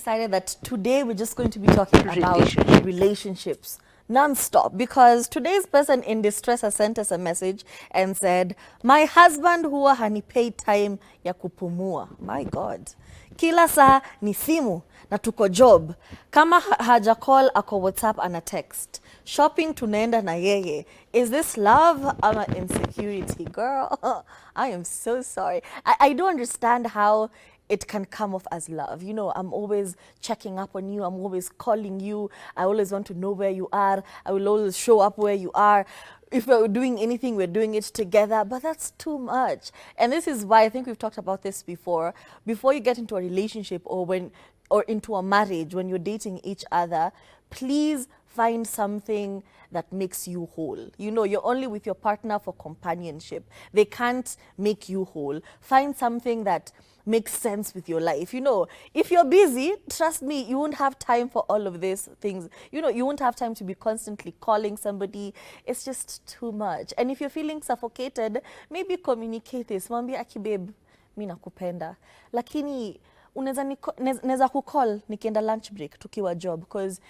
decided that today we're just going to be talking about relationships non-stop, because today's person in distress has sent us a message and said, my husband huwa hanipei time ya kupumua. My God. Kila saa ni simu na tuko job. Kama haja call ako WhatsApp ana text. Shopping tunaenda na yeye. Is this love ama insecurity? Girl, I am so sorry. I don't understand how it can come off as love. You know, I'm always checking up on you. I'm always calling you. I always want to know where you are. I will always show up where you are. If we're doing anything, we're doing it together. But that's too much. And this is why I think we've talked about this before. Before you get into a relationship or into a marriage, when you're dating each other, please find something that makes you whole. You know, you're only with your partner for companionship. They can't make you whole. Find something that makes sense with your life. You know, if you're busy, trust me, you won't have time for all of these things. You know, you won't have time to be constantly calling somebody. It's just too much. And if you're feeling suffocated, maybe communicate this. Mwambie aki babe, mimi nakupenda. Lakini unaweza kucall nikienda lunch break tukiwa job, because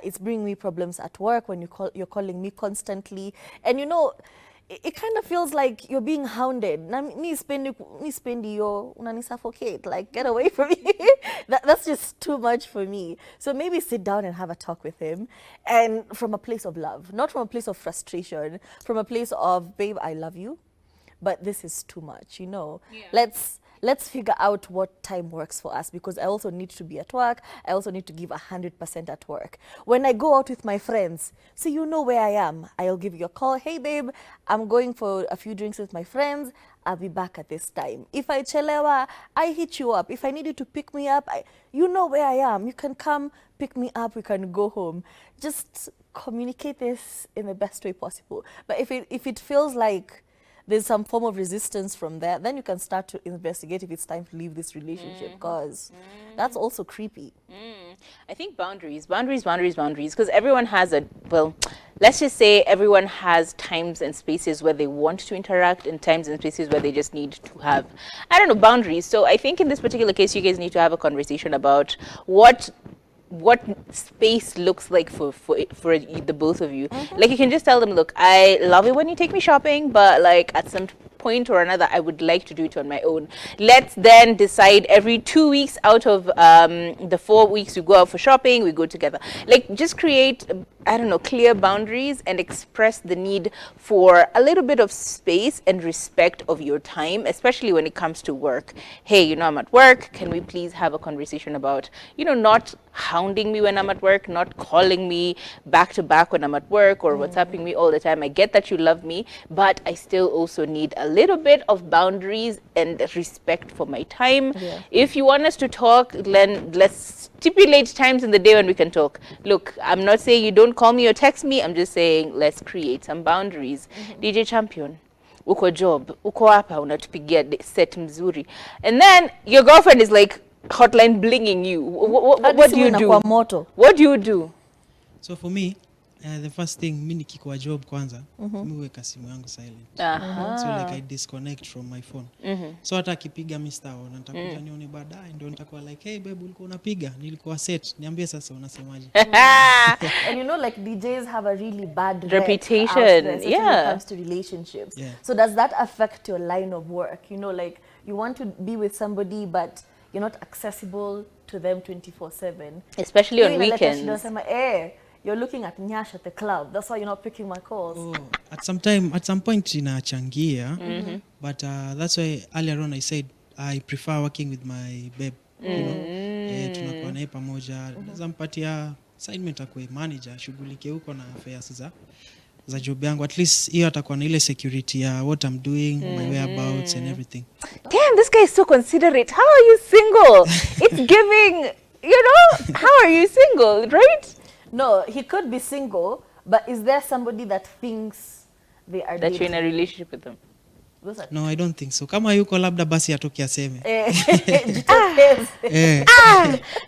it's bringing me problems at work when you're calling me constantly. And you know, it kind of feels like you're being hounded. Na mi spendi yo unani suffocate. Like, get away from me. That's just too much for me. So maybe sit down and have a talk with him, and from a place of love, not from a place of frustration, from a place of, babe, I love you, but this is too much, you know. Yeah. Let's figure out what time works for us, because I also need to be at work. I also need to give 100% at work. When I go out with my friends, so you know where I am, I'll give you a call. Hey, babe, I'm going for a few drinks with my friends. I'll be back at this time. If I chelewa, I hit you up. If I need you to pick me up, you know where I am. You can come pick me up. We can go home. Just communicate this in the best way possible. But if it feels like there's some form of resistance from there, then you can start to investigate if it's time to leave this relationship, because that's also creepy. I think boundaries, because everyone has well, let's just say everyone has times and spaces where they want to interact, and times and spaces where they just need to have, I don't know, boundaries. So I think in this particular case, you guys need to have a conversation about what space looks like for the both of you. Like, you can just tell them, look, I love it when you take me shopping, but like at some point or another, I would like to do it on my own. Let's then decide every 2 weeks out of the 4 weeks we go out for shopping, we go together. Like, just create, I don't know, clear boundaries and express the need for a little bit of space and respect of your time, especially when it comes to work. Hey, you know, I'm at work. Can we please have a conversation about, you know, not hounding me when I'm at work, not calling me back to back when I'm at work, or WhatsApping me all the time. I get that you love me, but I still also need a little bit of boundaries and respect for my time. Yeah. If you want us to talk, then let's stipulate times in the day when we can talk. Look, I'm not saying you don't call me or text me. I'm just saying let's create some boundaries. DJ Champion, uko job, uko hapa, unatupigia set mzuri. And then your girlfriend is like hotline blinging you. What do you do? What do you do? So for me, the first thing, mimi nikikuwa job kwanza, mimi huweka simu yangu silent. So like I disconnect from my phone. So hata akipiga Mr. O, nitakuja nione baadaye, ndio nitakuwa like, hey babe, ulikuwa unapiga, nilikuwa set, niambie sasa unasemaje. And you know, like, DJs have a really bad reputation, when it comes to relationships. So does that affect your line of work? You know, like, you want to be with somebody, but you're not accessible to them 24/7. Especially on weekends. You're looking at Nyash at the club. That's why you're not picking my calls. Oh, at some point inachangia, but that's why earlier on I said I prefer working with my babe. You know, tunakuwa naye pamoja. Nampatia assignment akwe manager, shughulike huko na affairs za job yangu. At least hiyo atakuwa na ile security ya what I'm doing, my whereabouts and everything. Damn, this guy is so considerate. How are you single? It's giving, you know, how are you single, right? No, he could be single, but is there somebody that thinks they are that you're in a relationship with them? No, I don't think so. Kama yuko labda basi atoke aseme.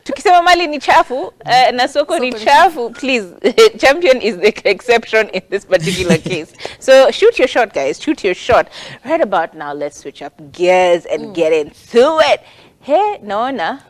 Tukisema mali ni chafu, na soko ni chafu, please, Champion is the exception in this particular case. So shoot your shot, guys. Shoot your shot. Right about now, let's switch up gears and get into it. Hey, Naona.